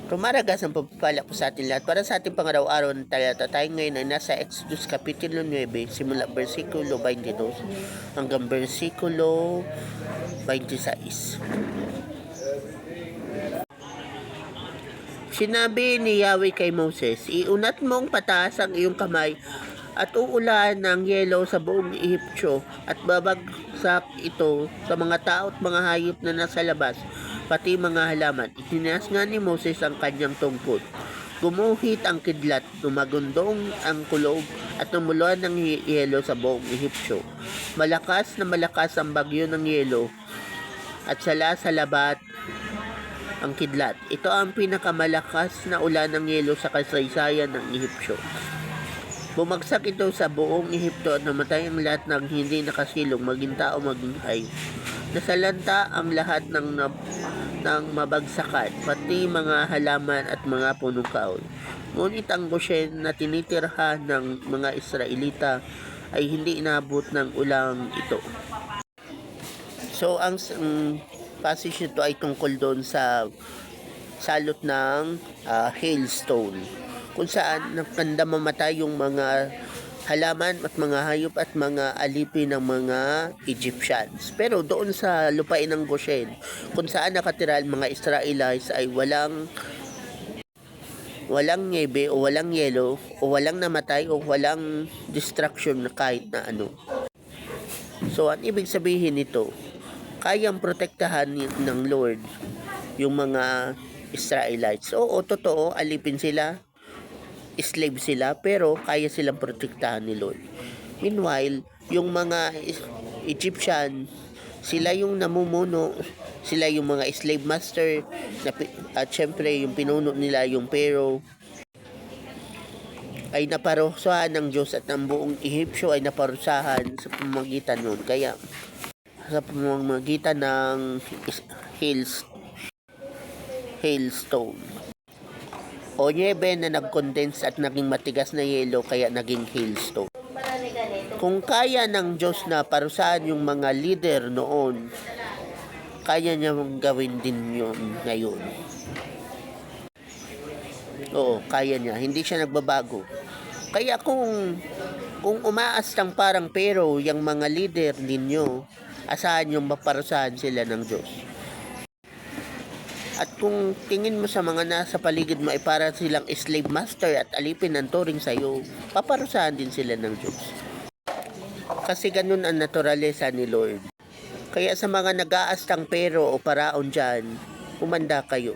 Rumaragas ang pagpapala po sa atin lahat para sa ating pangaraw-araw na talata. Tayo ngayon ay nasa Exodus Kapitulo 9, simula versikulo 22 hanggang versikulo 26. Sinabi ni Yahweh kay Moses, iunat mong pataas ang iyong kamay at uulan ng yelo sa buong Ehiptyo at babagsak ito sa mga tao at mga hayop na nasa labas, pati mga halaman. Itinaas nga ni Moses ang kanyang tungkod. Gumuhit ang kidlat, lumagundong ang kulog at tumuluan ng yelo sa buong Ehiptyo. Malakas na malakas ang bagyo ng yelo at sala sa labat ang kidlat. Ito ang pinakamalakas na ulan ng yelo sa kasaysayan ng Ehiptyo. Bumagsak ito sa buong Ehipto at namatay ang lahat ng hindi nakasilong, maging tao, maging hayop. Nasalanta ang lahat ng mabagsakan, pati mga halaman at mga punong kahoy. Ngunit ang Goshen na tinitirhan ng mga Israelita ay hindi inabot ng ulang ito. So, ang passage nito ay tungkol doon sa salot ng hailstone, kung saan nakanda mamatay yung mga halaman at mga hayop at mga alipin ng mga Egyptians. Pero doon sa lupain ng Goshen, kung saan nakatira ang mga Israelites, ay walang niebe o walang yelo o walang namatay o walang destruction na kahit na ano. So, ang ibig sabihin nito, kayang protektahan ng Lord yung mga Israelites. Oo, totoo, alipin sila, slave sila, pero kaya silang protektahan ni Lord. Meanwhile, yung mga Egyptian, sila yung namumuno, sila yung mga slave master, at syempre yung pinuno nila, yung Pharaoh, ay naparusahan ng Diyos at ang buong Ehiptyo ay naparusahan sa pamamagitan nun. Kaya, sa pamamagitan ng hailstone o niebe na nag-condense at naging matigas na yelo, kaya naging hailstone. Kung kaya ng Diyos na parusahan yung mga leader noon, kaya niya gawin din yun ngayon. Oo, kaya niya. Hindi siya nagbabago. Kaya kung umaas lang parang pero yung mga leader ninyo, asahan yung maparusahan sila ng Diyos. At kung tingin mo sa mga nasa paligid mo ay para silang slave master at alipin ang turing sa iyo, paparusahan din sila ng Diyos. Kasi ganun ang naturalesa ni Lord. Kaya sa mga nag-aastang pero o paraon dyan, umanda kayo.